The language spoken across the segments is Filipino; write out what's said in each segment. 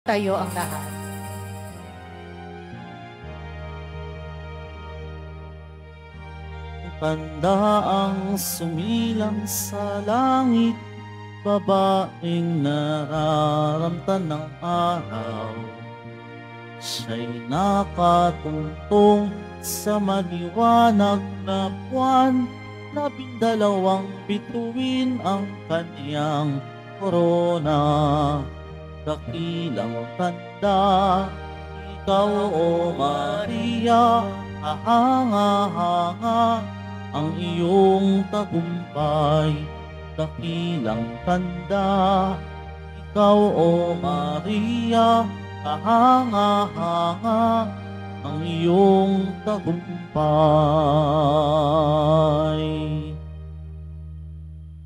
Tayo ang lahat. Tanda ang sumilang sa langit, babaeng nararamtan ng araw. Siya'y nakatungtong sa maliwanag na buwan, 12 bituin ang kaniyang korona. Dakilang tanda, ikaw o Maria, kahanga-hanga ang iyong tagumpay. Dakilang tanda, ikaw o Maria, kahanga-hanga ang iyong tagumpay.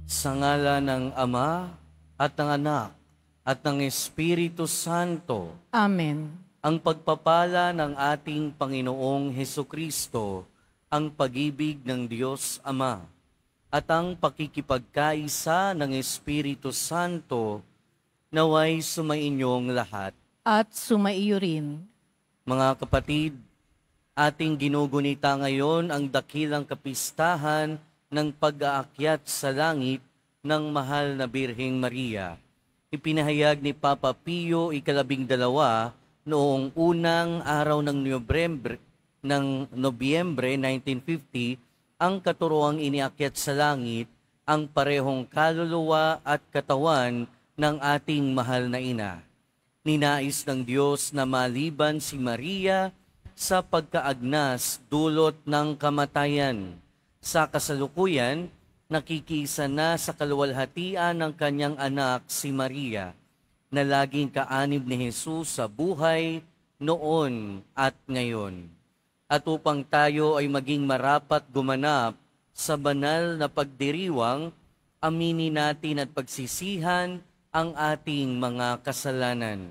Sa ngalan ng Ama at ng Anak at ng Espiritu Santo. Amen. Ang pagpapala ng ating Panginoong Hesukristo, ang pag-ibig ng Diyos Ama, at ang pakikipagkaisa ng Espiritu Santo, naway sumainyong lahat. At sumaiyo rin. Mga kapatid, ating ginugunita ngayon ang dakilang kapistahan ng pag-aakyat sa langit ng mahal na Birheng Maria. Ipinahayag ni Papa Pio ika-12 noong unang araw ng Nobyembre 1950 ang katuroang iniakyat sa langit ang parehong kaluluwa at katawan ng ating mahal na ina. Ninais ng Diyos na maliban si Maria sa pagkaagnas dulot ng kamatayan. Sa kasalukuyan, nakikisa na sa kaluwalhatian ng kanyang anak si Maria, na laging kaanib ni Jesus sa buhay noon at ngayon. At upang tayo ay maging marapat gumanap sa banal na pagdiriwang, aminin natin at pagsisihan ang ating mga kasalanan.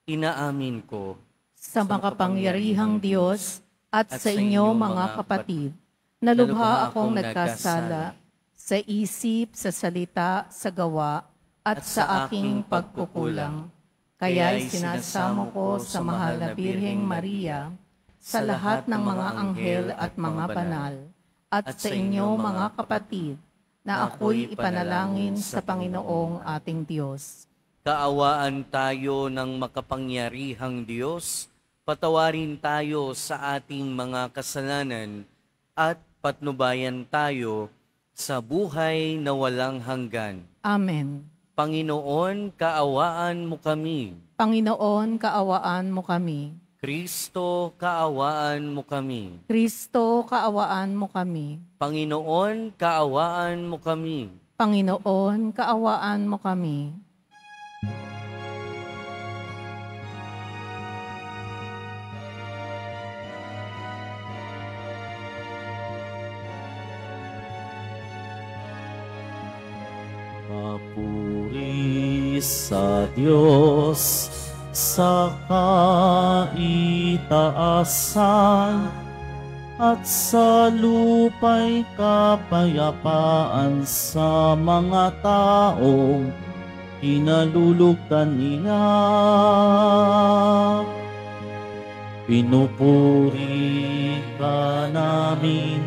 Inaamin ko Sa makapangyarihang Diyos at sa inyo mga kapatid, nalubha akong nagkasala sa isip, sa salita, sa gawa, at sa aking pagkukulang. Kaya'y sinasamo ko sa mahal na Birheng Maria, sa lahat ng mga anghel at mga banal, at sa inyo mga kapatid, na ako'y ipanalangin sa Panginoong ating Diyos. Kaawaan tayo ng makapangyarihang Diyos, patawarin tayo sa ating mga kasalanan, at patnubayan tayo sa buhay na walang hanggan. Amen. Panginoon, kaawaan mo kami. Panginoon, kaawaan mo kami. Kristo, kaawaan mo kami. Kristo, kaawaan mo kami. Panginoon, kaawaan mo kami. Panginoon, kaawaan mo kami. Papuri sa Diyos sa kaitaasan, at sa lupa'y kapayapaan sa mga taong kinalulugdan niya. Pinupuri ka namin,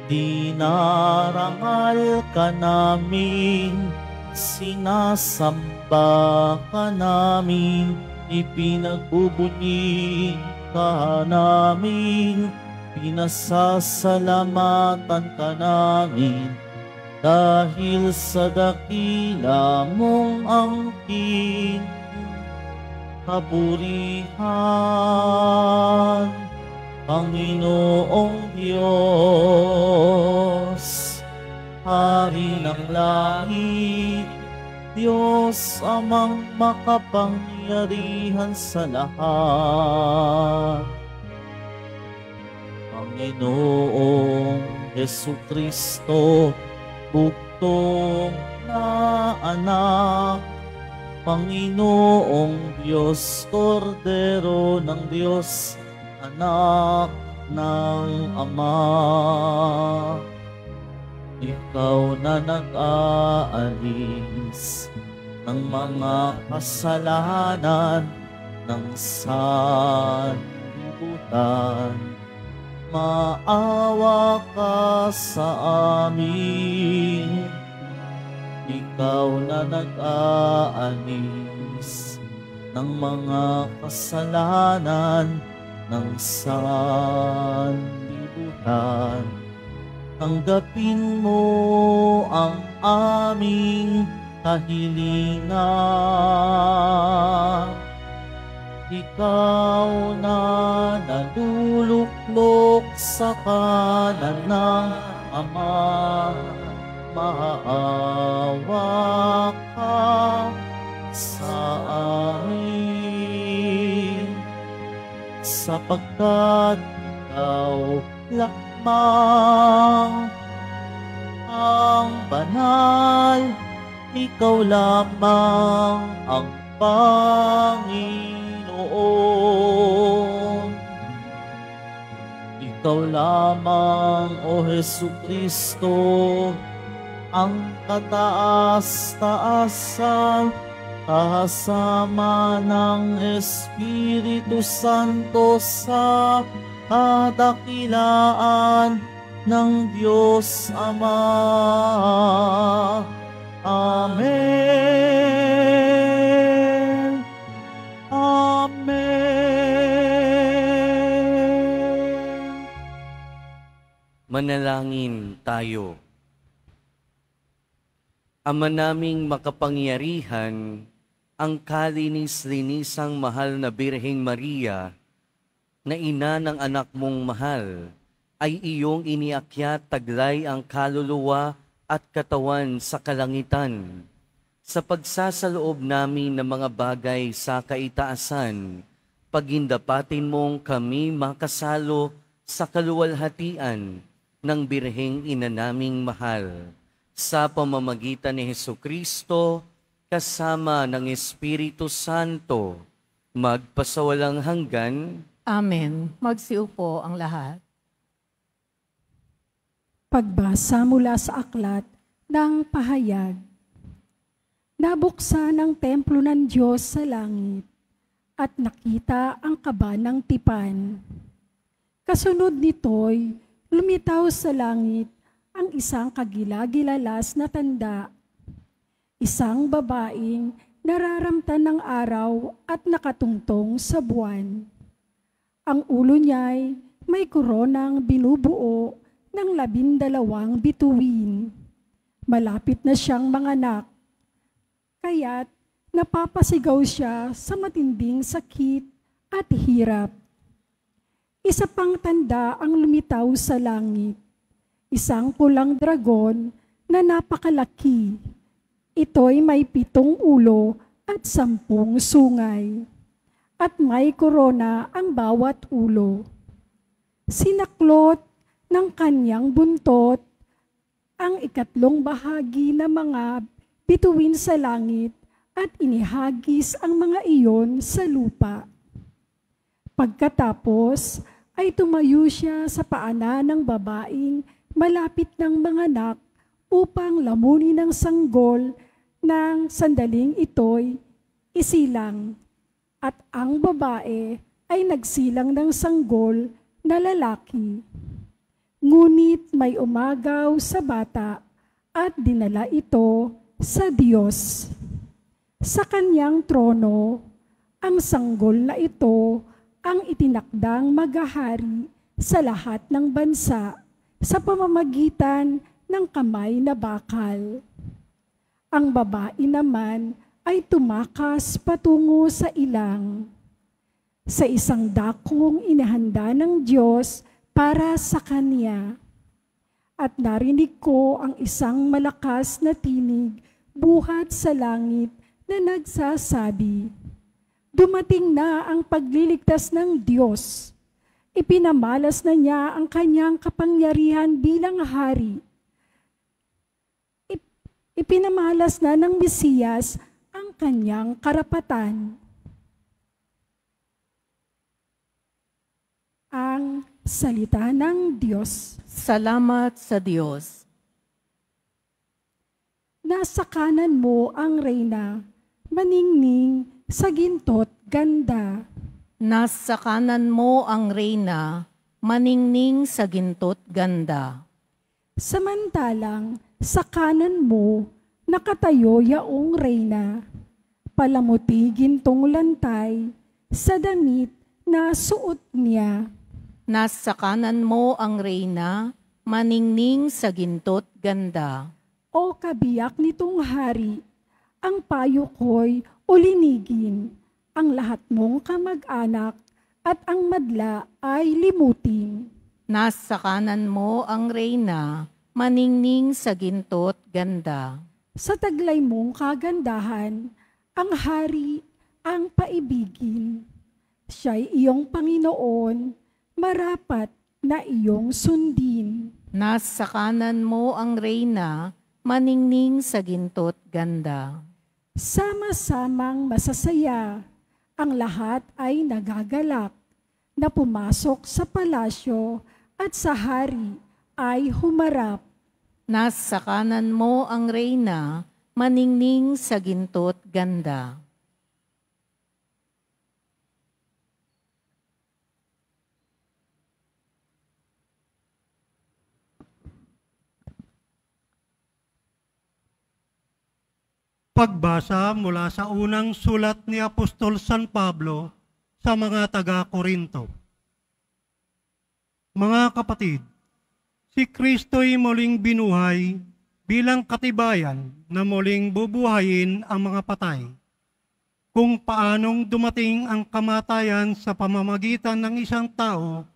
dinarangal ka namin, sinasamba ka namin, ipinagbubunyi ka namin, pinasasalamatan ka namin, dahil sa dakila mong angkin kaburihan. Panginoong Diyos, Hari ng langit, Diyos amang makapangyarihan sa lahat. Panginoong Hesukristo, bugtong na anak, Panginoong Diyos, Kordero ng Diyos, anak ng Ama. Ikaw na nag-aalis ng mga kasalanan ng sanlibutan. Maawa ka sa amin, ikaw na nag-aanis ng mga kasalanan ng sanlibutan. Tanggapin mo ang aming kahilingan. Ikaw na naluluklok sa kanan ng Ama, maawa ka sa amin, sapagkat ikaw lamang ang banal, ikaw lamang ang Panginoon. Ikaw lamang, O Hesukristo, ang kataas-taasan, kasama ng Espiritu Santo sa kadakilaan ng Diyos Ama. Amen. Amen. Manalangin tayo. Ama naming makapangyarihan, ang kalinis-linisang mahal na Birheng Maria, na ina ng anak mong mahal, ay iyong iniakyat taglay ang kaluluwa at katawan sa kalangitan. Sa pagsasaloob namin ng mga bagay sa kaitaasan, pagindapatin mong kami makasalo sa kaluwalhatian ng Birheng Ina naming mahal. Sa pamamagitan ni Hesukristo, kasama ng Espiritu Santo, magpasawalang hanggan. Amen. Magsiupo ang lahat. Pagbasa mula sa aklat ng pahayag. Nabuksan ang templo ng Diyos sa langit at nakita ang kaba ng tipan. Kasunod nito'y lumitaw sa langit ang isang kagilagilalas na tanda. Isang babaeng nararamtan ng araw at nakatungtong sa buwan. Ang ulo niya'y may koronang binubuo ng 12 bituin. Malapit na siyang manganak, kaya't napapasigaw siya sa matinding sakit at hirap. Isa pang tanda ang lumitaw sa langit, isang pulang dragon na napakalaki. Ito'y may 7 ulo at 10 sungay, at may korona ang bawat ulo. Sinaklot ng kanyang buntot ang 3 bahagi ng mga bituin sa langit at inihagis ang mga iyon sa lupa. Pagkatapos ay tumayo siya sa paanan ng babaeng malapit ng manganak upang lamunin ng sanggol ng sandaling ito'y isilang, at ang babae ay nagsilang ng sanggol na lalaki. Ngunit may umagaw sa bata at dinala ito sa Diyos. Sa kanyang trono, ang sanggol na ito ang itinakdang maghahari sa lahat ng bansa sa pamamagitan ng kamay na bakal. Ang babae naman ay tumakas patungo sa ilang, sa isang dakong inihanda ng Diyos para sa kanya. At narinig ko ang isang malakas na tinig buhat sa langit na nagsasabi, "Dumating na ang pagliligtas ng Diyos. Ipinamalas na niya ang kanyang kapangyarihan bilang hari. Ipinamalas na ng Mesiyas ang kanyang karapatan." Ang salita ng Diyos. Salamat sa Diyos. Nasa kanan mo ang reyna maningning sa ginto't ganda. Nasa kanan mo ang reyna, maningning sa ginto't ganda. Samantalang sa kanan mo nakatayo yaong reyna, palamuti gintong lantay sa damit na suot niya. Nasa kanan mo ang reyna, maningning sa ginto't ganda. O kabiyak nitong hari, ang payo ko'y ulinigin, ang lahat mong kamag-anak at ang madla ay limutin. Nasa kanan mo ang reyna, maningning sa ginto't ganda. Sa taglay mong kagandahan, ang hari ang paibigin. Siya'y iyong Panginoon, marapat na iyong sundin. Nasa kanan mo ang reyna, maningning sa ginto't ganda. Sama-samang masasaya, ang lahat ay nagagalak, na pumasok sa palasyo at sa hari ay humarap. Nasa kanan mo ang reyna, maningning sa ginto't ganda. Pagbasa mula sa unang sulat ni Apostol San Pablo sa mga taga-Korinto. Mga kapatid, si Kristo'y muling binuhay bilang katibayan na muling bubuhayin ang mga patay. Kung paanong dumating ang kamatayan sa pamamagitan ng isang tao,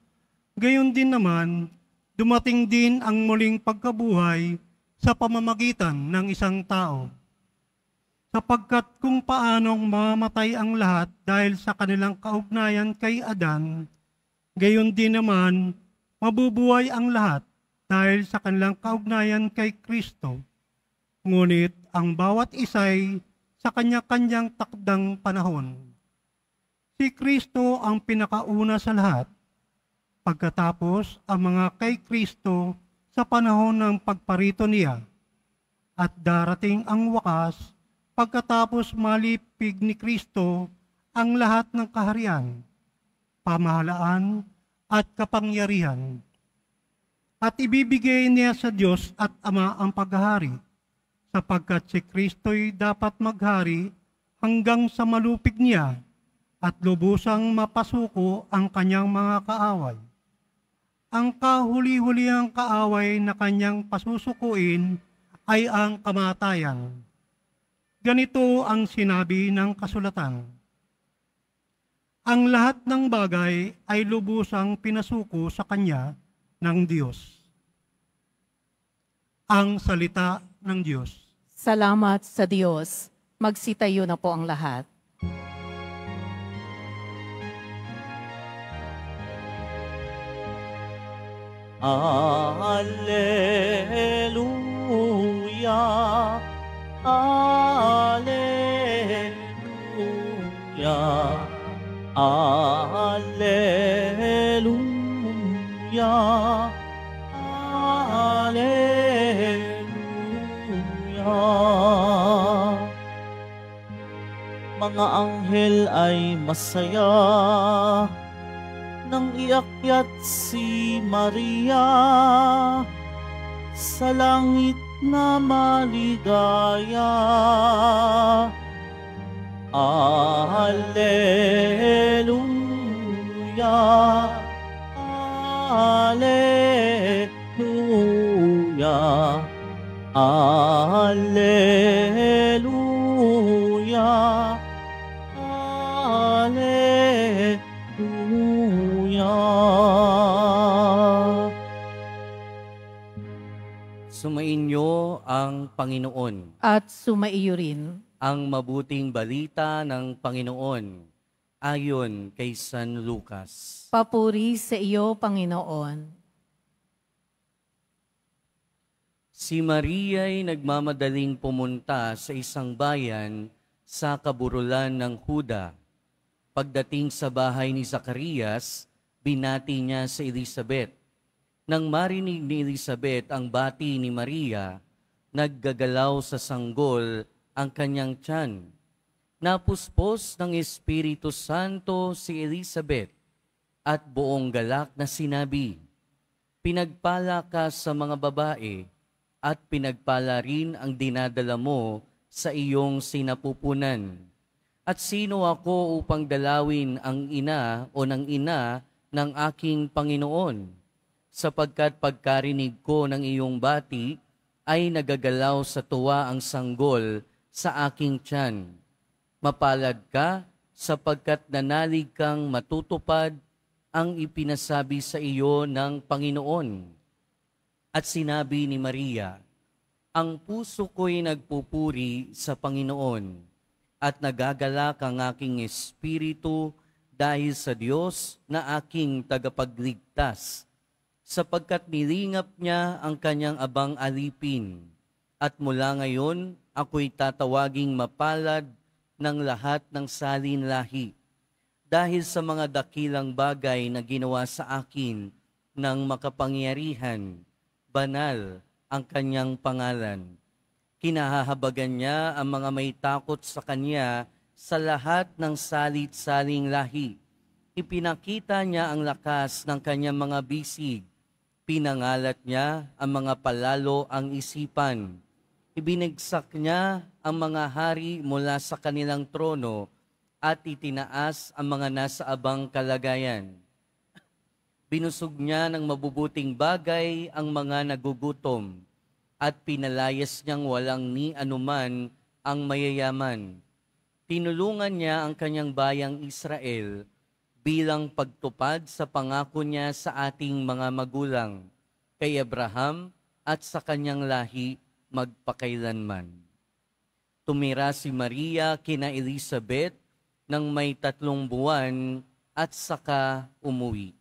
gayon din naman dumating din ang muling pagkabuhay sa pamamagitan ng isang tao. Sapagkat kung paanong mamamatay ang lahat dahil sa kanilang kaugnayan kay Adan, gayon din naman mabubuhay ang lahat dahil sa kanilang kaugnayan kay Kristo. Ngunit ang bawat isa'y sa kanya-kanyang takdang panahon. Si Kristo ang pinakauna sa lahat, pagkatapos ang mga kay Kristo sa panahon ng pagparito niya, at darating ang wakas pagkatapos malipig ni Kristo ang lahat ng kaharian, pamahalaan at kapangyarihan. At ibibigay niya sa Diyos at Ama ang paghahari, sapagkat si Kristo'y dapat maghari hanggang sa malupig niya at lubusang mapasuko ang kanyang mga kaaway. Ang kahuli-hulihang kaaway na kanyang pasusukuin ay ang kamatayan. Ganito ang sinabi ng kasulatan. Ang lahat ng bagay ay lubusang pinasuko sa kanya ng Diyos. Ang salita ng Diyos. Salamat sa Diyos. Magsitayo na po ang lahat. Alleluia, Alleluia, Alleluia, Alleluia. Mga anghel ay masaya nang iakyat si Maria sa langit na maligaya. Alleluia, Alleluia, Alleluia, Alleluia. Sumainyo ang Panginoon. At sumaiyo rin. Ang mabuting balita ng Panginoon ayon kay San Lucas. Papuri sa iyo, Panginoon. Si Maria'y nagmamadaling pumunta sa isang bayan sa kaburulan ng Huda. Pagdating sa bahay ni Zacarias, binati niya si Elizabeth. Nang marinig ni Elizabeth ang bati ni Maria, naggagalaw sa sanggol ang kanyang tiyan. Napuspos ng Espiritu Santo si Elizabeth at buong galak na sinabi, "Pinagpala ka sa mga babae at pinagpala rin ang dinadala mo sa iyong sinapupunan. At sino ako upang dalawin ang ina o ng ina ng aking Panginoon? Sapagkat pagkarinig ko ng iyong bati ay nagagalaw sa tuwa ang sanggol sa aking tiyan. Mapalad ka sapagkat nanalig kang matutupad ang ipinasabi sa iyo ng Panginoon." At sinabi ni Maria, "Ang puso ko'y nagpupuri sa Panginoon at nagagalak ang aking espiritu dahil sa Diyos na aking tagapagligtas, sapagkat nilingap niya ang kanyang abang alipin. At mula ngayon, ako'y tatawaging mapalad ng lahat ng salin lahi, dahil sa mga dakilang bagay na ginawa sa akin ng makapangyarihan, banal ang kanyang pangalan. Kinahahabagan niya ang mga may takot sa kanya sa lahat ng salit-saling lahi. Ipinakita niya ang lakas ng kanyang mga bisig. Pinangalat niya ang mga palalo ang isipan. Ibinagsak niya ang mga hari mula sa kanilang trono at itinaas ang mga nasa abang kalagayan. Binusog niya ng mabubuting bagay ang mga nagugutom at pinalayas niyang walang ni anuman ang mayayaman. Tinulungan niya ang kanyang bayang Israel bilang pagtupad sa pangako niya sa ating mga magulang, kay Abraham at sa kanyang lahi magpakailanman. Tumira si Maria kina Elizabeth nang may 3 buwan at saka umuwi.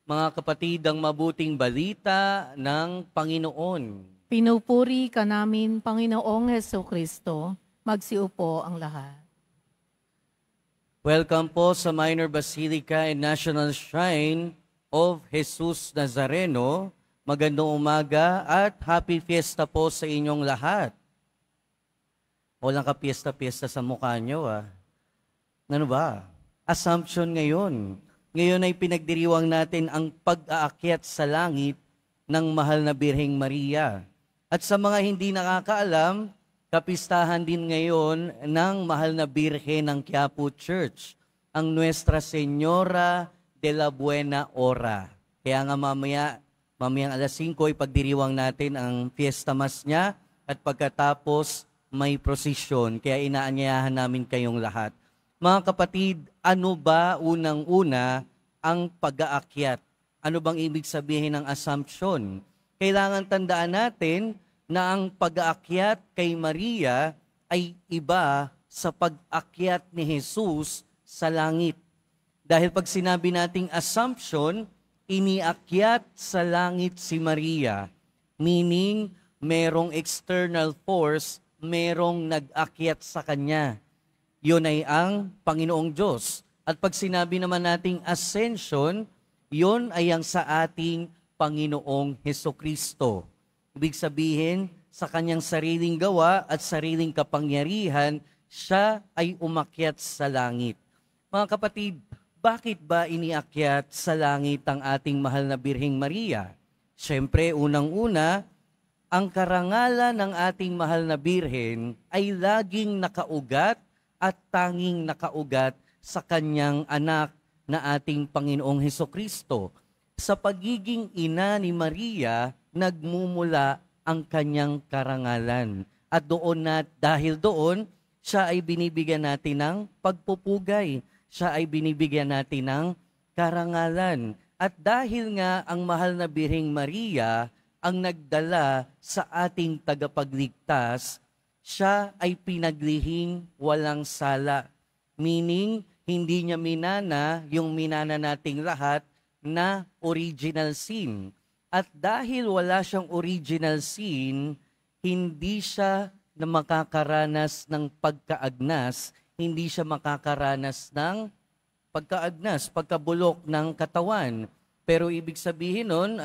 Mga kapatid, ang mabuting balita ng Panginoon. Pinupuri ka namin, Panginoong Hesukristo. Magsiupo ang lahat. Welcome po sa Minor Basilica and National Shrine of Jesus Nazareno. Magandang umaga at happy fiesta po sa inyong lahat. Walang ka-fiesta-fiesta sa mukha nyo, ah. Ano ba? Assumption ngayon. Ngayon ay pinagdiriwang natin ang pag-aakyat sa langit ng mahal na Birheng Maria. At sa mga hindi nakakaalam, kapistahan din ngayon ng mahal na Birhen ng Quiapo Church, ang Nuestra Señora de la Buena Hora. Kaya nga mamayang alas 5 ay pagdiriwang natin ang Fiesta Mass niya at pagkatapos may prosesyon. Kaya inaanyayahan namin kayong lahat. Mga kapatid, ano ba unang-una ang pag-aakyat? Ano bang ibig sabihin ng assumption? Kailangan tandaan natin na ang pag-aakyat kay Maria ay iba sa pag-akyat ni Jesus sa langit. Dahil pag sinabi nating assumption, iniakyat sa langit si Maria. Meaning, merong external force, merong nag-akyat sa kanya. Yun ay ang Panginoong Diyos. At pag sinabi naman nating ascension, yun ay ang sa ating Panginoong Hesukristo. Ibig sabihin, sa kanyang sariling gawa at sariling kapangyarihan, siya ay umakyat sa langit. Mga kapatid, bakit ba iniakyat sa langit ang ating mahal na Birheng Maria? Siyempre, unang-una, ang karangalan ng ating mahal na Birhen ay laging nakaugat at tanging nakaugat sa kanyang anak na ating Panginoong Hesukristo. Sa pagiging ina ni Maria, nagmumula ang kanyang karangalan. At dahil doon, siya ay binibigyan natin ng pagpupugay. Siya ay binibigyan natin ng karangalan. At dahil nga ang mahal na Birheng Maria ang nagdala sa ating tagapagligtas, siya ay pinaglihing walang sala. Meaning, hindi niya minana yung minana nating lahat na original sin. At dahil wala siyang original sin, hindi siya na makakaranas ng pagkaagnas, hindi siya makakaranas ng pagkaagnas, pagkabulok ng katawan. Pero ibig sabihin nun,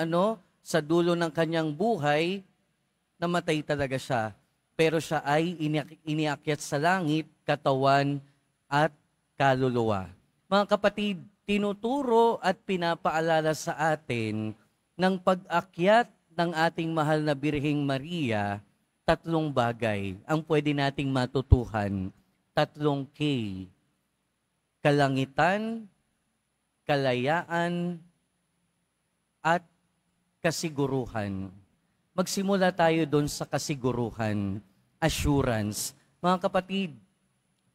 sa dulo ng kanyang buhay, namatay talaga siya. pero siya ay iniakyat sa langit, katawan at kaluluwa. Mga kapatid, tinuturo at pinapaalala sa atin ng pag-akyat ng ating mahal na Birheng Maria, tatlong bagay ang pwede nating matutuhan. 3 K. Kalangitan, kalayaan, at kasiguruhan. Magsimula tayo doon sa kasiguruhan, assurance. Mga kapatid,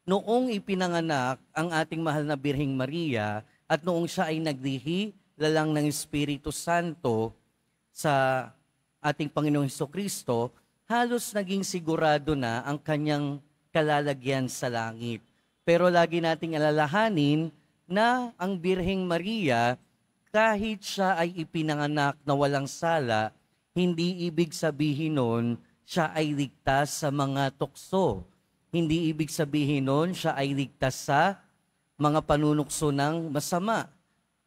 noong ipinanganak ang ating mahal na Birheng Maria at noong siya ay naglihi lalang ng Espiritu Santo sa ating Panginoong Hesukristo, halos naging sigurado na ang kanyang kalalagyan sa langit. Pero lagi nating alalahanin na ang Birheng Maria, kahit siya ay ipinanganak na walang sala, hindi ibig sabihin nun siya ay ligtas sa mga tukso. Hindi ibig sabihin nun siya ay ligtas sa mga panunukso ng masama.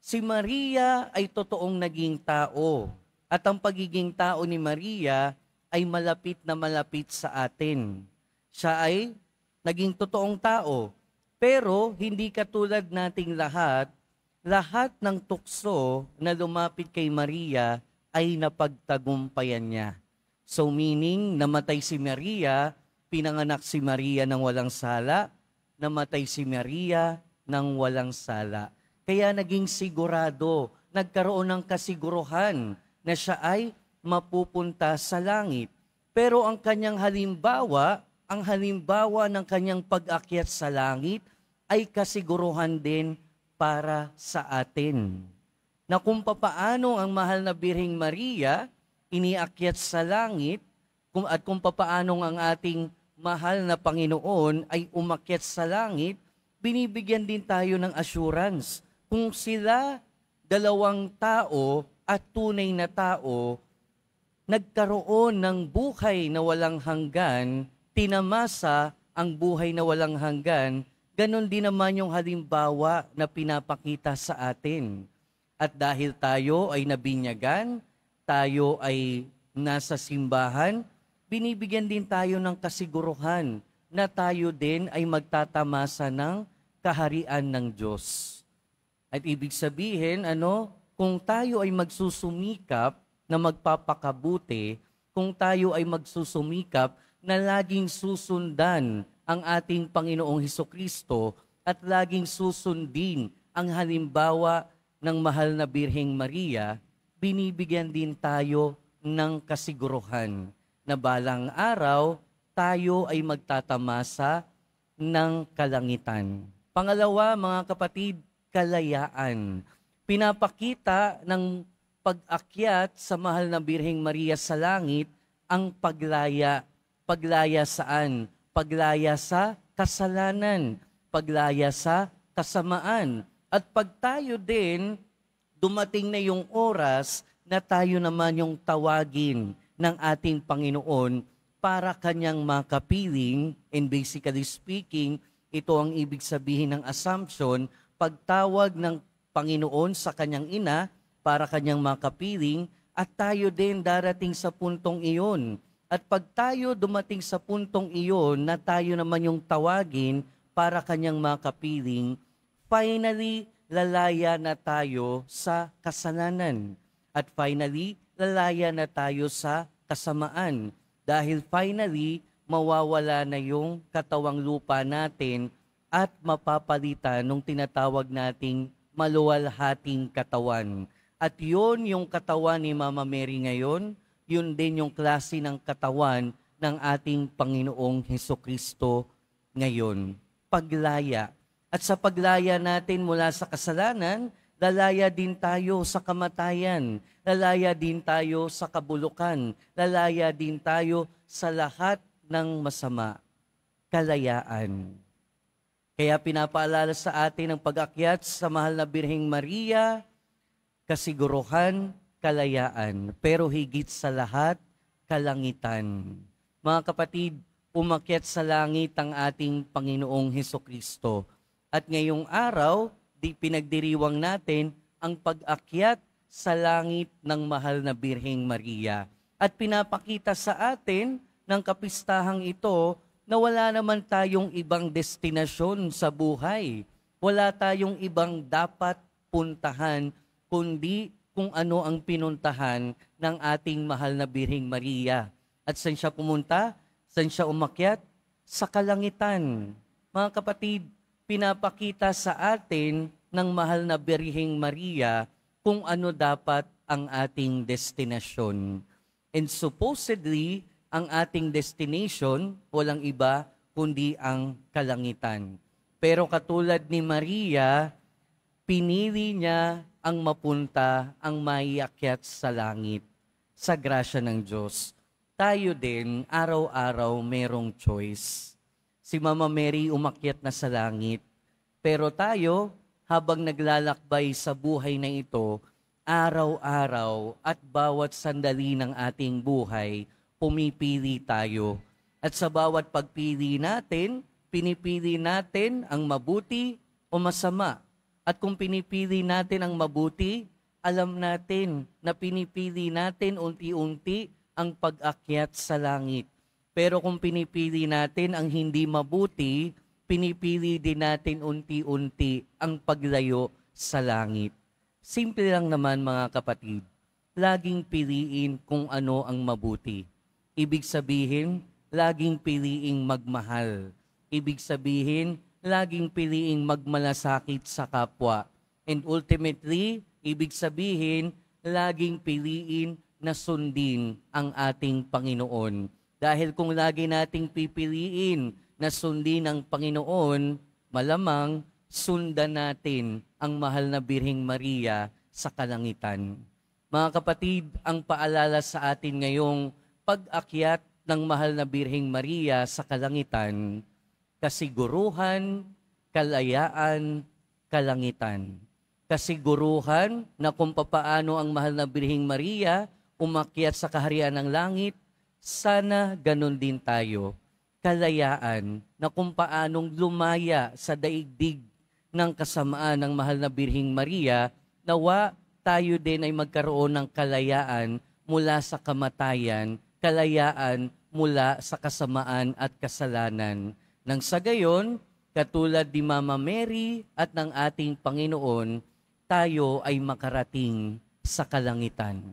Si Maria ay totoong naging tao. At ang pagiging tao ni Maria ay malapit na malapit sa atin. Siya ay naging totoong tao. Pero hindi katulad nating lahat ng tukso na lumapit kay Maria ay napagtagumpayan niya. So meaning, namatay si Maria, pinanganak si Maria ng walang sala, namatay si Maria ng walang sala. Kaya naging sigurado, nagkaroon ng kasiguruhan na siya ay mapupunta sa langit. Pero ang kanyang halimbawa, ang halimbawa ng kanyang pag-akyat sa langit ay kasiguruhan din para sa atin. Na kung papaano ang mahal na Birheng Maria iniakyat sa langit at kung papaano ang ating mahal na Panginoon ay umakyat sa langit, binibigyan din tayo ng assurance. Kung sila dalawang tao at tunay na tao nagkaroon ng buhay na walang hanggan, tinamasa ang buhay na walang hanggan, ganon din naman yung halimbawa na pinapakita sa atin. At dahil tayo ay nabinyagan, tayo ay nasa simbahan, binibigyan din tayo ng kasiguruhan na tayo din ay magtatamasa ng kaharian ng Diyos. At ibig sabihin, kung tayo ay magsusumikap na magpapakabuti, kung tayo ay magsusumikap na laging susundan ang ating Panginoong Hesukristo at laging susundin ang halimbawa ng mahal na Birheng Maria, binibigyan din tayo ng kasiguruhan na balang araw tayo ay magtatamasa ng kalangitan. Pangalawa, mga kapatid, kalayaan. Pinapakita ng pag-akyat sa mahal na Birheng Maria sa langit ang paglaya. Paglaya saan? Paglaya sa kasalanan, paglaya sa kasamaan. At pag tayo din, dumating na yung oras na tayo naman yung tawagin ng ating Panginoon para kanyang makapiling, and basically speaking, ito ang ibig sabihin ng assumption, pagtawag ng Panginoon sa kanyang ina para kanyang makapiling, at tayo din darating sa puntong iyon. At pag tayo dumating sa puntong iyon na tayo naman yung tawagin para kanyang makapiling, finally, lalaya na tayo sa kasalanan. At finally, lalaya na tayo sa kasamaan. Dahil finally, mawawala na yung katawang lupa natin at mapapalitan nung tinatawag nating maluwalhating katawan. At yun yung katawan ni Mama Mary ngayon, yun din yung klase ng katawan ng ating Panginoong Hesukristo ngayon. Paglaya. At sa paglaya natin mula sa kasalanan, lalaya din tayo sa kamatayan, lalaya din tayo sa kabulukan, lalaya din tayo sa lahat ng masama. Kalayaan. Kaya pinapaalala sa atin ang pag-akyat sa mahal na Birheng Maria, kasiguruhan, kalayaan, pero higit sa lahat, kalangitan. Mga kapatid, umakyat sa langit ang ating Panginoong Hesukristo. At ngayong araw, pinagdiriwang natin ang pag-akyat sa langit ng mahal na Birheng Maria. At pinapakita sa atin ng kapistahang ito na wala naman tayong ibang destinasyon sa buhay. Wala tayong ibang dapat puntahan, kundi kung ano ang pinuntahan ng ating mahal na Birheng Maria. At saan siya pumunta? Saan siya umakyat? Sa kalangitan. Mga kapatid, pinapakita sa atin ng mahal na Birheng Maria kung ano dapat ang ating destinasyon. And supposedly, ang ating destination, walang iba kundi ang kalangitan. Pero katulad ni Maria, pinili niya ang mapunta, ang maiakyat sa langit, sa grasya ng Diyos. Tayo din, araw-araw merong choice. Si Mama Mary umakyat na sa langit, pero tayo, habang naglalakbay sa buhay na ito, araw-araw at bawat sandali ng ating buhay, pumipili tayo. At sa bawat pagpili natin, pinipili natin ang mabuti o masama. At kung pinipili natin ang mabuti, alam natin na pinipili natin unti-unti ang pag-akyat sa langit. Pero kung pinipili natin ang hindi mabuti, pinipili din natin unti-unti ang paglayo sa langit. Simple lang naman mga kapatid, laging piliin kung ano ang mabuti. Ibig sabihin, laging piliing magmahal. Ibig sabihin, laging piliing magmalasakit sa kapwa. And ultimately, ibig sabihin, laging piliin na sundin ang ating Panginoon. Dahil kung lagi nating pipiliin na sundin ang Panginoon, malamang sundan natin ang mahal na Birheng Maria sa kalangitan. Mga kapatid, ang paalala sa atin ngayong pag-akyat ng mahal na Birheng Maria sa kalangitan, kasiguruhan, kalayaan, kalangitan. Kasiguruhan na kung papaano ang mahal na Birheng Maria umakyat sa kaharian ng langit, sana ganun din tayo. Kalayaan na kung paanong lumaya sa daigdig ng kasamaan ng mahal na Birheng Maria, nawa tayo din ay magkaroon ng kalayaan mula sa kamatayan, kalayaan mula sa kasamaan at kasalanan. Nang sa gayon, katulad ni Mama Mary at ng ating Panginoon, tayo ay makarating sa kalangitan.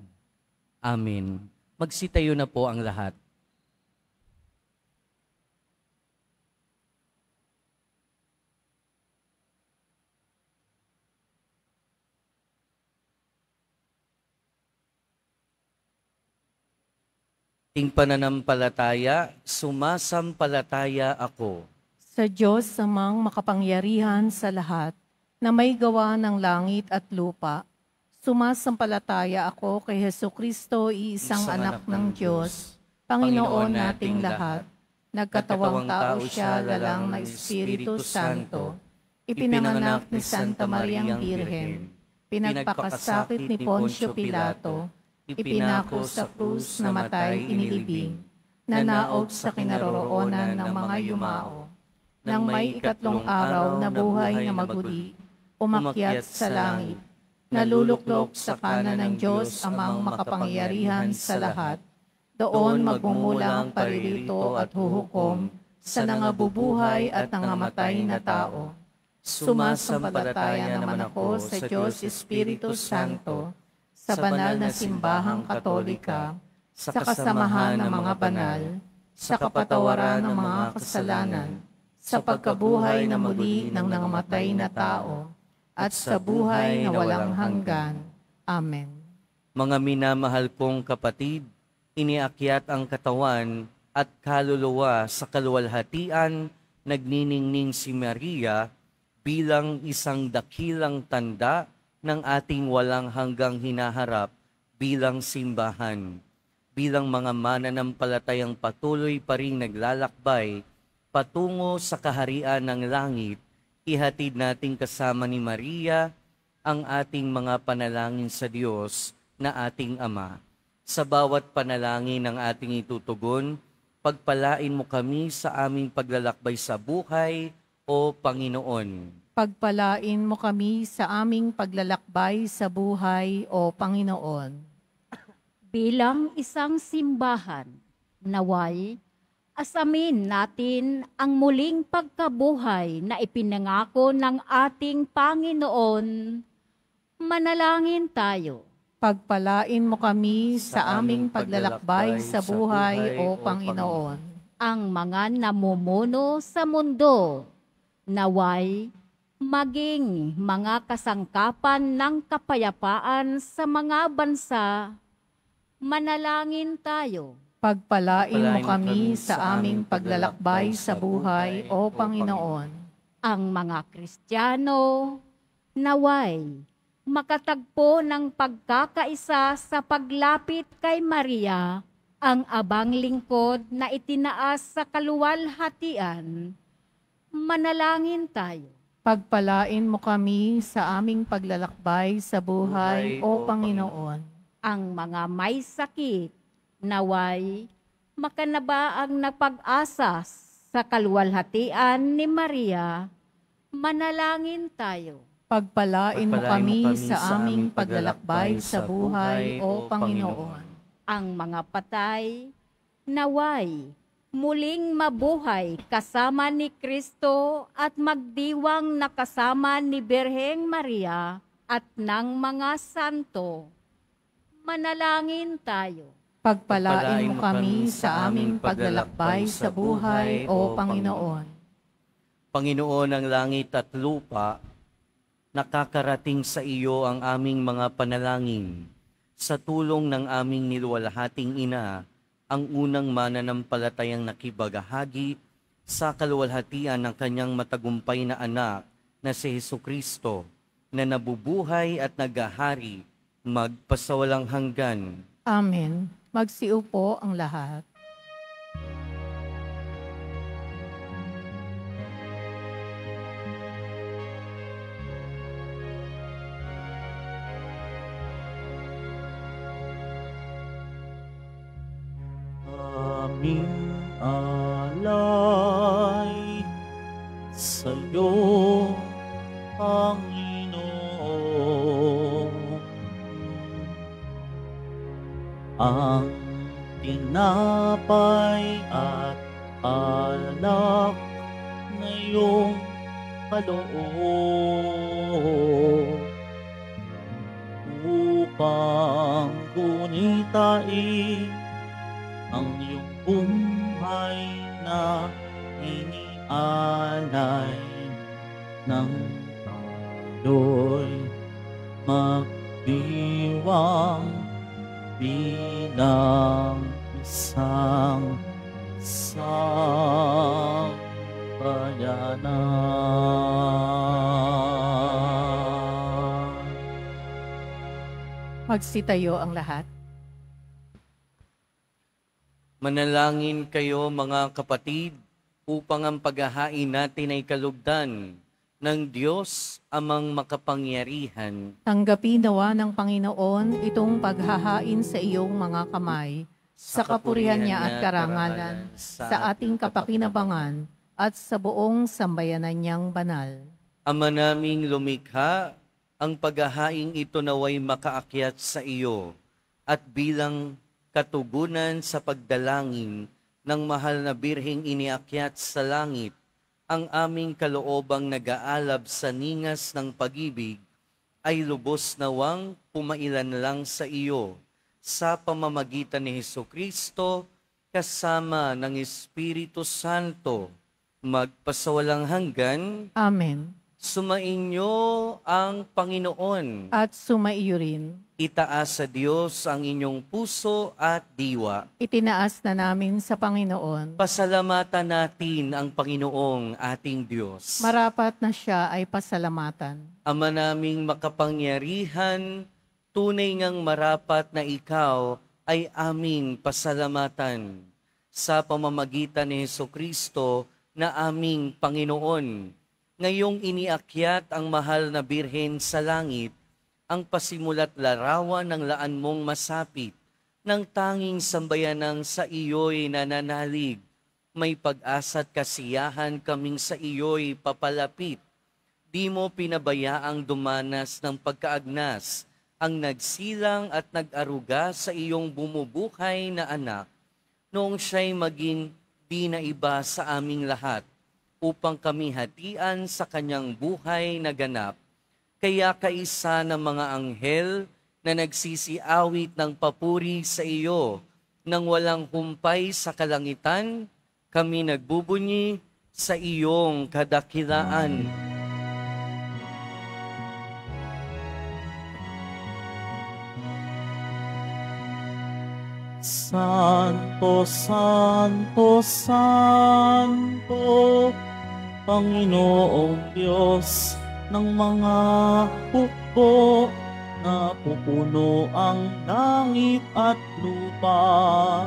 Amen. Magsitayo na po ang lahat. Ating pananampalataya, sumasampalataya ako. Sa Diyos samang makapangyarihan sa lahat, na may gawa ng langit at lupa, sumasampalataya ako kay Hesukristo, iisang anak ng Diyos, Panginoon nating lahat. Nagkatawang tao siya, lalang na Espiritu Santo, ipinanganak ni Santa Mariang Birhen, pinagpakasakit ni Poncio Pilato, ipinako sa krus, namatay, inilibing, nanaog sa kinaroroonan ng mga yumao. Nang may ikatlong araw na buhay na maguli, umakyat sa langit, naluluklok sa kanan ng Diyos amang makapangyarihan sa lahat. Doon magmumulang paririto at huhukom sa nangabubuhay at nangamatay na tao. Sumasampalataya naman ako sa Diyos Espiritu Santo, sa banal na simbahang katolika, sa kasamahan ng mga banal, sa kapatawaran ng mga kasalanan, sa pagkabuhay na muli ng nangamatay na tao, at sa buhay na walang hanggan. Amen. Mga minamahal kong kapatid, iniakyat ang katawan at kaluluwa sa kaluwalhatian, nagniningning si Maria bilang isang dakilang tanda ng ating walang hanggang hinaharap bilang simbahan. Bilang mga mananampalatayang patuloy pa ring naglalakbay patungo sa kaharian ng langit, ihatid natin kasama ni Maria ang ating mga panalangin sa Diyos na ating Ama. Sa bawat panalangin ng ating itutugon, pagpalain mo kami sa aming paglalakbay sa buhay, O Panginoon. Pagpalain mo kami sa aming paglalakbay sa buhay, O Panginoon. Bilang isang simbahan, naway Asamin natin ang muling pagkabuhay na ipinangako ng ating Panginoon. Manalangin tayo. Pagpalain mo kami sa aming paglalakbay sa buhay, O Panginoon. Ang mga namumuno sa mundo, naway maging mga kasangkapan ng kapayapaan sa mga bansa. Manalangin tayo. Pagpalain mo kami sa aming paglalakbay sa buhay, O Panginoon. Ang mga Kristiyano, naway makatagpo ng pagkakaisa sa paglapit kay Maria, ang abang lingkod na itinaas sa kaluwalhatian. Manalangin tayo. Pagpalain mo kami sa aming paglalakbay sa buhay, O Panginoon. Ang mga may sakit, naway makanabaang na pag-asa sa kaluwalhatian ni Maria. Manalangin tayo. Pagpalain mo kami sa aming paglalakbay sa buhay, O Panginoon. Ang mga patay, naway muling mabuhay kasama ni Kristo at magdiwang na kasama ni Birheng Maria at ng mga santo. Manalangin tayo. Pagpalain mo kami sa aming paglalakbay sa buhay, O Panginoon. Panginoon ng langit at lupa, nakakarating sa iyo ang aming mga panalangin. Sa tulong ng aming niluwalhating ina, ang unang mananampalatayang nakibagahagi sa kaluwalhatian ng kanyang matagumpay na anak na si Hesukristo, na nabubuhay at naghahari magpasawalang hanggan. Amen. Magsiupo ang lahat. Aming alay sa'yo, Panginoon. Ang tinapay at alak na iyong kaloob upang gunitain ang iyong buhay na inialay ng tayo'y magdiwang bilang isang sambayanan. Magsitayo ang lahat. Manalangin kayo mga kapatid upang ang paghahain natin ay kalugdan ng Diyos amang makapangyarihan. Tanggapin nawa ng Panginoon itong paghahain sa iyong mga kamay, sa kapurihan niya at karangalan, sa ating kapakinabangan, at sa buong sambayanan niyang banal. Ama naming lumikha, ang paghahain ito naway makaakyat sa iyo, at bilang katugunan sa pagdalangin ng mahal na birheng iniakyat sa langit, ang aming kaloobang nag-aalab sa ningas ng pag-ibig ay lubos nawang pumailan lang sa iyo sa pamamagitan ni Hesukristo kasama ng Espiritu Santo, magpasawalang hanggan. Amen. Sumainyo ang Panginoon. At sumaiyo rin. Itaas sa Diyos ang inyong puso at diwa. Itinaas na namin sa Panginoon. Pasalamatan natin ang Panginoong ating Diyos. Marapat na siya ay pasalamatan. Ama naming makapangyarihan, tunay ngang marapat na ikaw ay aming pasalamatan. Sa pamamagitan ni Hesukristo na aming Panginoon, ngayong iniakyat ang mahal na birhen sa langit, ang pasimulat larawan ng laan mong masapit, ng tanging sambayanang sa iyo'y nananalig. May pag-asa't kasiyahan kaming sa iyo'y papalapit. Di mo pinabayaang dumanas ng pagkaagnas, ang nagsilang at nag-aruga sa iyong bumubuhay na anak, noong siya'y maging di na iba sa aming lahat, upang kami hatian sa kanyang buhay na ganap. Kaya kaisa ng mga anghel na nagsisiawit ng papuri sa iyo, nang walang humpay sa kalangitan, kami nagbubunyi sa iyong kadakilaan. Santo, Santo, Santo, Panginoong Diyos ng mga hukbo, napupuno ang langit at lupa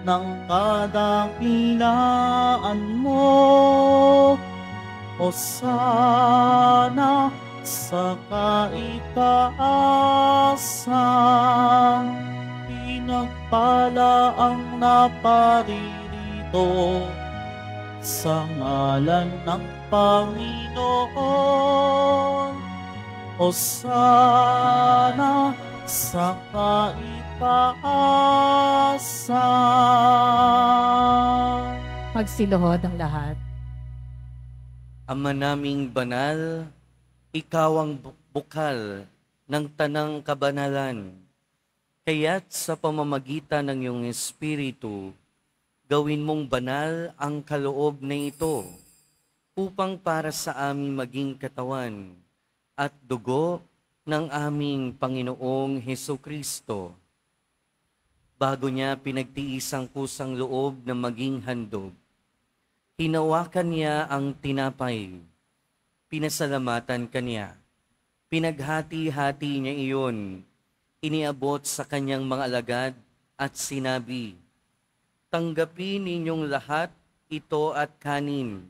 ng kadakilaan mo. Hosana sa kaitaasan, pinagpala ang naparirito sa ngalan ng Panginoon. Hosana sa kaitaasan. Magsiluhod ang lahat. Ama naming banal, ikaw ang bukal ng tanang kabanalan. Kaya't sa pamamagitan ng iyong Espiritu, gawin mong banal ang kaloob na ito, upang para sa aming maging katawan at dugo ng aming Panginoong Hesukristo. Bago niya pinagtiis ang kusang loob na maging handog, hinawakan niya ang tinapay, pinasalamatan kaniya, pinaghati-hati niya iyon, iniabot sa kanyang mga alagad at sinabi, "Tanggapin ninyong lahat ito at kanin.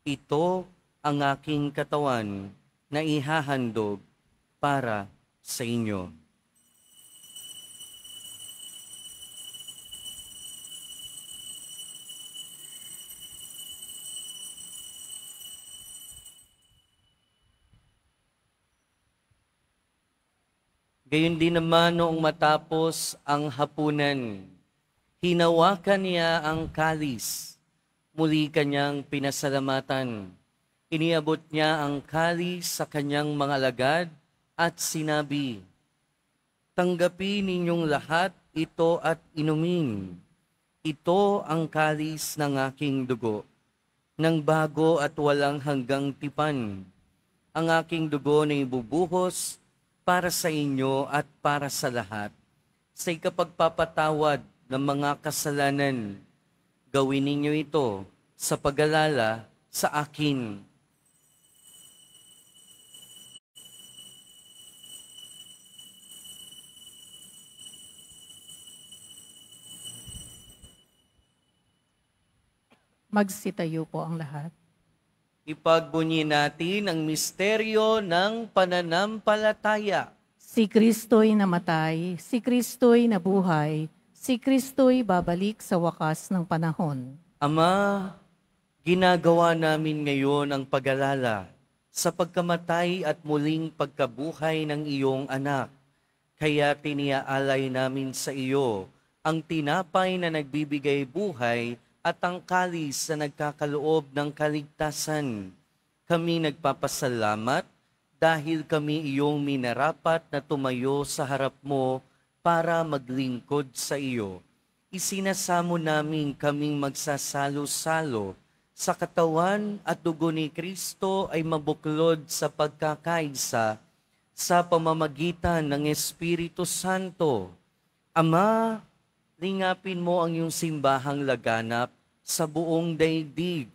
Ito ang aking katawan na ihahandog para sa inyo." Gayon din naman noong matapos ang hapunan, hinawakan niya ang kalis, muli kanyang pinasalamatan. Iniabot niya ang kalis sa kanyang mga alagad at sinabi, "Tanggapin ninyong lahat ito at inumin. Ito ang kalis ng aking dugo, ng bago at walang hanggang tipan. Ang aking dugo na ibubuhos para sa inyo at para sa lahat, sa ikapagpapatawad ng mga kasalanan. Gawin ninyo ito sa pag-alala sa akin." Magsitayo po ang lahat. Ipagbunyi natin ang misteryo ng pananampalataya. Si Kristo'y namatay, si Kristo'y nabuhay, si Kristo'y babalik sa wakas ng panahon. Ama, ginagawa namin ngayon ang pag-alala sa pagkamatay at muling pagkabuhay ng iyong anak. Kaya tiniaalay namin sa iyo ang tinapay na nagbibigay buhay at ang kalis na nagkakaloob ng kaligtasan. Kami nagpapasalamat dahil kami iyong minarapat na tumayo sa harap mo para maglingkod sa iyo. Isinasamo namin kaming magsasalo-salo sa katawan at dugo ni Kristo ay mabuklod sa pagkakaisa sa pamamagitan ng Espiritu Santo. Ama, lingapin mo ang iyong simbahang laganap sa buong daigdig.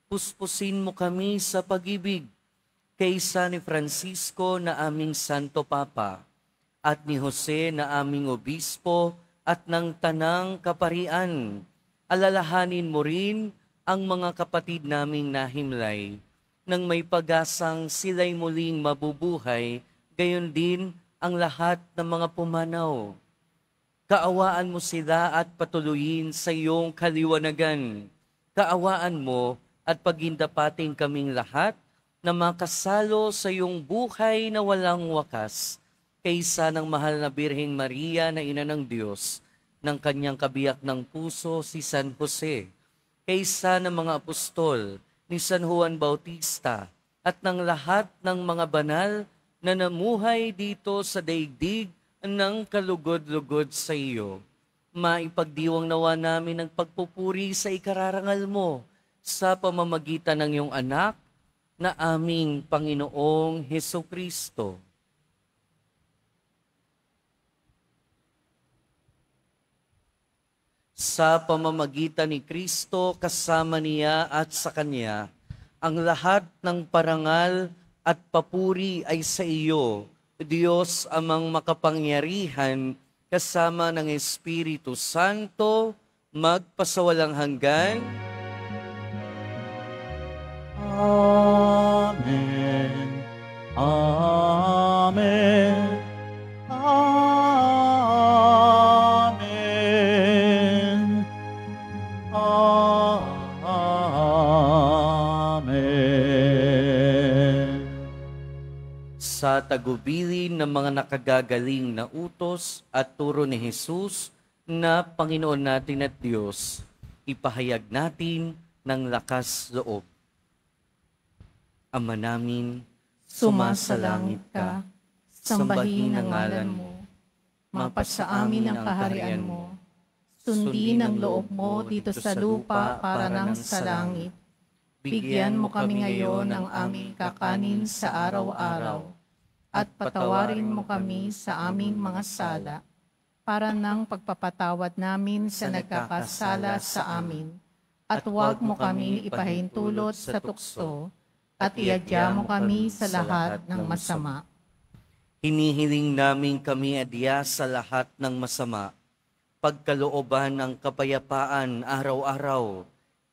Puspusin mo kami sa pag-ibig kaysa ni Francisco na aming Santo Papa at ni Jose na aming Obispo at ng Tanang Kaparian. Alalahanin mo rin ang mga kapatid naming nahimlay nang may pag-asang sila'y muling mabubuhay, gayon din ang lahat ng mga pumanaw. Kaawaan mo sila at patuloyin sa iyong kaliwanagan. Kaawaan mo at pagindapating kaming lahat na makasalo sa iyong buhay na walang wakas, kaysa ng mahal na Birheng Maria na Ina ng Diyos, ng kanyang kabiyak ng puso si San Jose, kaysa ng mga apostol, ni San Juan Bautista, at ng lahat ng mga banal na namuhay dito sa daigdig ng kalugod-lugod sa iyo. Maipagdiwang nawa namin ang pagpupuri sa ikararangal mo sa pamamagitan ng iyong anak na aming Panginoong Hesukristo. Sa pamamagitan ni Kristo, kasama niya at sa Kanya, ang lahat ng parangal at papuri ay sa iyo, Diyos amang makapangyarihan, kasama ng Espiritu Santo, magpasawalang hanggan. Amen. Amen. Amen. Amen. Sa tagubilin ng mga nakagagaling na utos at turo ni Jesus na Panginoon natin at Diyos, ipahayag natin ng lakas loob. Ama namin, Sumasalangit ka, sambahin ang ngalan mo, mapasa amin ang kaharian mo, sundin ang loob mo dito sa lupa para nang sa langit. Bigyan mo kami ngayon ng aming kakanin sa araw-araw, at patawarin mo kami sa aming mga sala, para nang pagpapatawad namin sa nagkakasala sa amin, at huwag mo kami ipahintulot sa tukso, at iadya mo kami sa lahat ng masama. hinihiling namin kami adya sa lahat ng masama, pagkalooban ng kapayapaan araw-araw,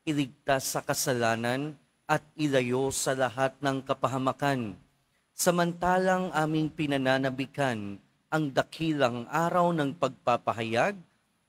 iligtas sa kasalanan at ilayo sa lahat ng kapahamakan. Samantalang aming pinananabikan ang dakilang araw ng pagpapahayag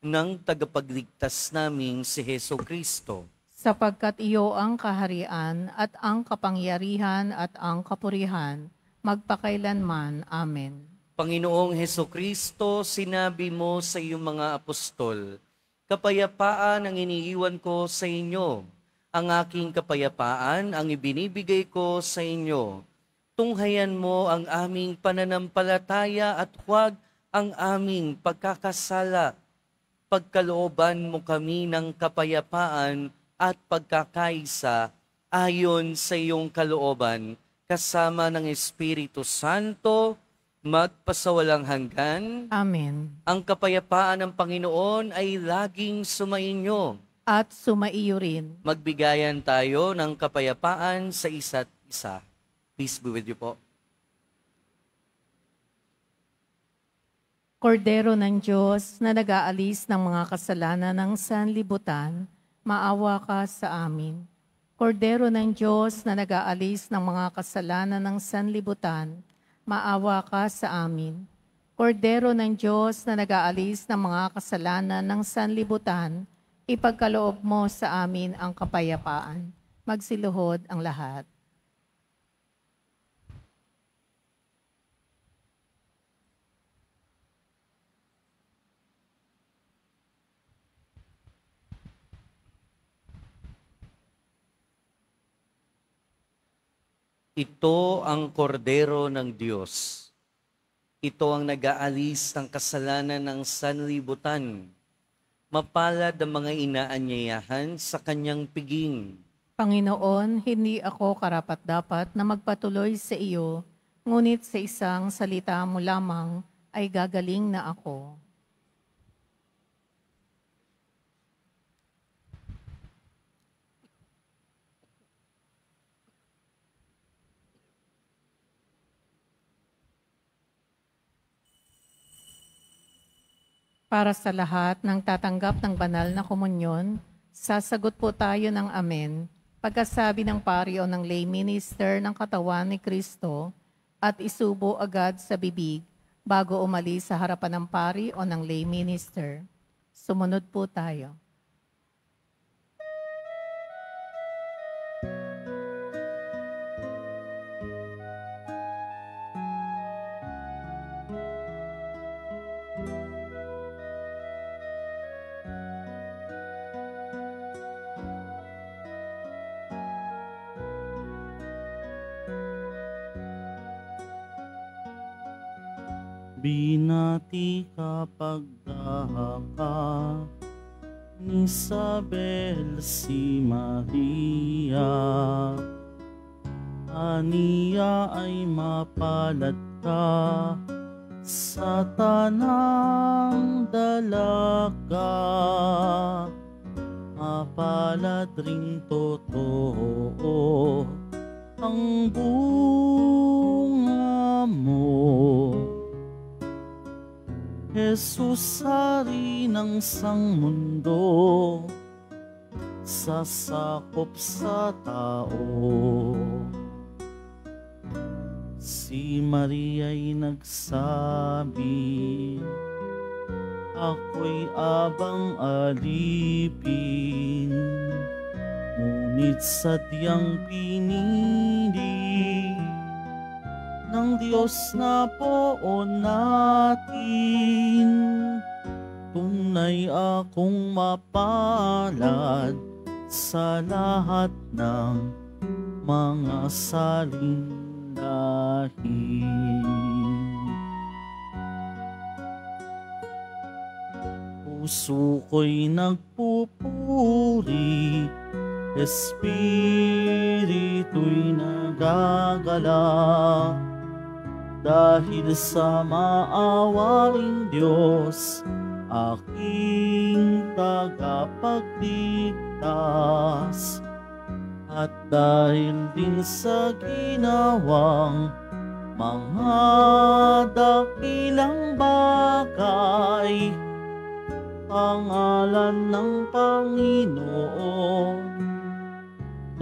ng tagapagligtas naming si Heso Kristo. Sapagkat iyo ang kaharian at ang kapangyarihan at ang kapurihan, magpakailanman. Amen. Panginoong Heso Kristo, sinabi mo sa iyong mga apostol, kapayapaan ang iniiwan ko sa inyo. Ang aking kapayapaan ang ibinibigay ko sa inyo. Tunghayan mo ang aming pananampalataya at huwag ang aming pagkakasala. Pagkalooban mo kami ng kapayapaan at pagkakaisa ayon sa iyong kalooban, kasama ng Espiritu Santo, magpasawalang hanggan. Amen. Ang kapayapaan ng Panginoon ay laging sumainyo. At sumaiyo rin. Magbigayan tayo ng kapayapaan sa isa't isa. Peace be with you po. Kordero ng Diyos na nag-aalis ng mga kasalanan ng sanlibutan, maawa ka sa amin. Kordero ng Diyos na nag-aalis ng mga kasalanan ng sanlibutan, maawa ka sa amin. Kordero ng Diyos na nag-aalis ng mga kasalanan ng sanlibutan, ipagkaloob mo sa amin ang kapayapaan. Magsiluhod ang lahat. Ito ang kordero ng Diyos. Ito ang nag-aalis ng kasalanan ng sanlibutan. Mapalad ang mga inaanyayahan sa kanyang piging. Panginoon, hindi ako karapat-dapat na magpatuloy sa iyo, ngunit sa isang salita mo lamang ay gagaling na ako. Para sa lahat ng tatanggap ng banal na komunyon, sasagot po tayo ng amen pagkasabi ng pari o ng lay minister ng katawan ni Kristo at isubo agad sa bibig bago umalis sa harapan ng pari o ng lay minister. Sumunod po tayo. Binati ka pagdahaka ni Isabel si Maria. Aniya ay mapalad ka sa tanang dalaga. Mapalad ring totoo ang bunga mo. Jesus, hari ng sangmundo, sasakop sa tao. Si Maria'y nagsabi, ako'y abang alipin, ngunit sadyang pinili ng Diyos na poon natin. Tunay akong mapalad sa lahat ng mga salindahin. Puso ko'y nagpupuri, espiritu'y nagagalak, dahil sa maawaing Diyos, aking tagapagligtas. At dahil din sa ginawang mga dakilang bagay, pangalan ng Panginoon,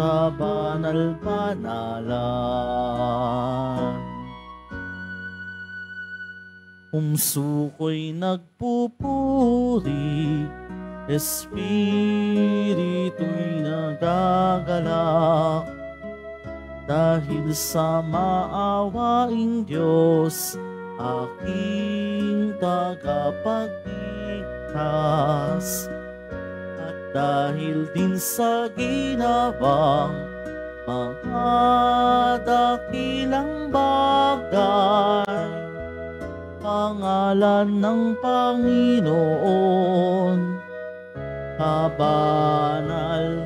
kabanal-banalan. Puso ko'y nagpupuri, espiritu'y nagagalak, dahil sa maawaing Diyos, aking tagapagligtas. At dahil din sa ginawang mga dakilang bagay, pangalan ng Panginoon, kabanal-banalan.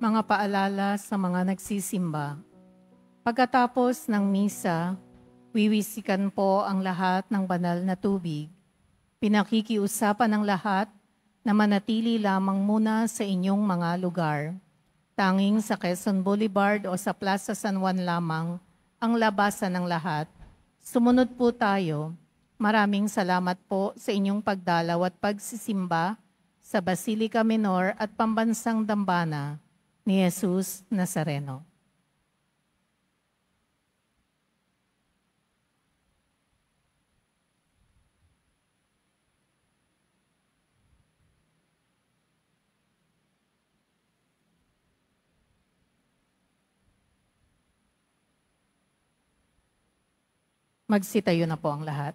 Mga paalala sa mga nagsisimba. Pagkatapos ng misa, wiwisikan po ang lahat ng banal na tubig. Pinakikiusapan ng lahat na manatili lamang muna sa inyong mga lugar. Tanging sa Quezon Boulevard o sa Plaza San Juan lamang ang labasan ng lahat. Sumunod po tayo. Maraming salamat po sa inyong pagdalaw at pagsisimba sa Basilica Minor at Pambansang Dambana ni Jesus Nazareno. Magsitayo na po ang lahat.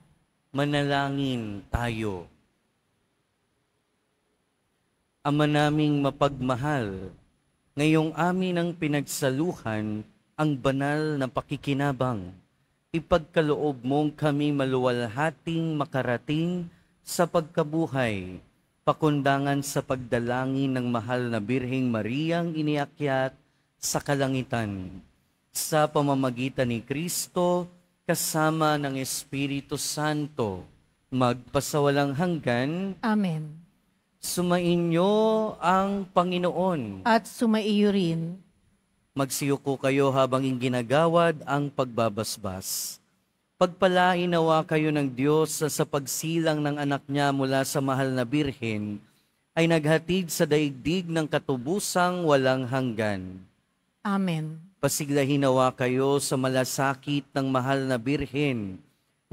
Manalangin tayo. Ama naming mapagmahal, ngayong amin ang pinagsaluhan ang banal na pakikinabang. Ipagkaloob mong kami maluwalhating makarating sa pagkabuhay, pakundangan sa pagdalangin ng mahal na Birheng Mariang iniakyat sa kalangitan. Sa pamamagitan ni Kristo, kasama ng Espiritu Santo, magpasawalang hanggan. Amen. Sumainyo ang Panginoon. At sumaiyo rin. Magsiyuko kayo habang ginagawad ang pagbabasbas. Pagpalain nawa kayo ng Diyos sa pagsilang ng anak niya mula sa mahal na Birhen, ay naghatid sa daigdig ng katubusang walang hanggan. Amen. Pasiglahin nawa kayo sa malasakit ng mahal na Birhen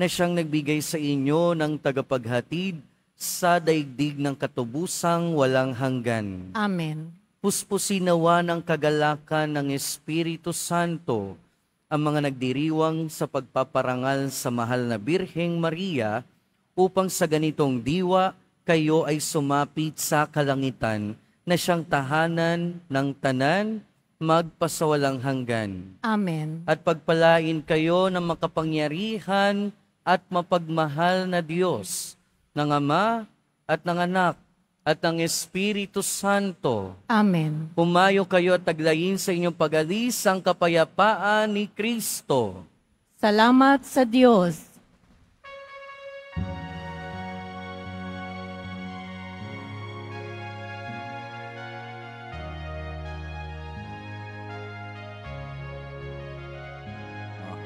na siyang nagbigay sa inyo ng tagapaghatid sa daigdig ng katubusang walang hanggan. Amen. Puspusin nawa ng kagalakan ng Espiritu Santo ang mga nagdiriwang sa pagpaparangal sa mahal na Birheng Maria upang sa ganitong diwa kayo ay sumapit sa kalangitan na siyang tahanan ng tanan magpasawalang hanggan. Amen. At pagpalain kayo ng makapangyarihan at mapagmahal na Diyos, ng Ama at ng Anak at ng Espiritu Santo. Amen. Pumayo kayo at taglayin sa inyong pag-alis ang kapayapaan ni Kristo. Salamat sa Diyos.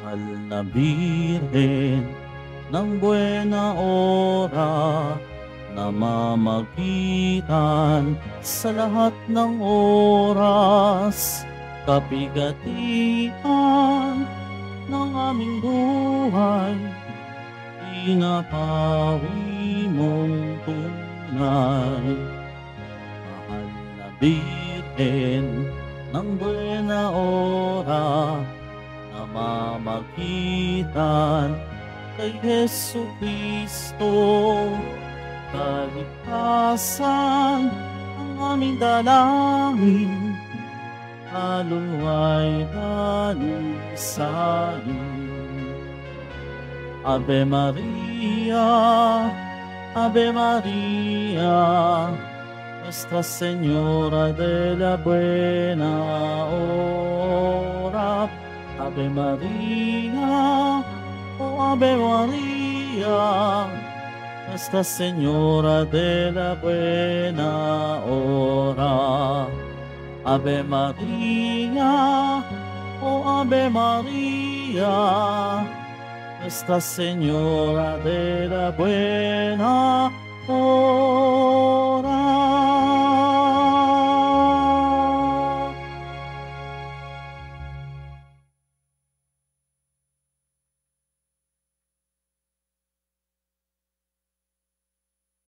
Mahal na Birhen ng buena ora, namamagitan sa lahat ng oras, kapigatian ng aming buhay, pinapawi mong tunay. Mahal na Birhen ng buena ora, namamagitan kay Jesu Cristo, kaligtasan ang aming dalangin, kaluluwa'y dalisanin. Ave Maria, Ave Maria, Nuestra Señora de la Buena Hora. Ave Maria, oh Ave Maria, Nuestra Señora de la Buena Hora. Ave Maria, oh Ave Maria, Nuestra Señora de la Buena Hora.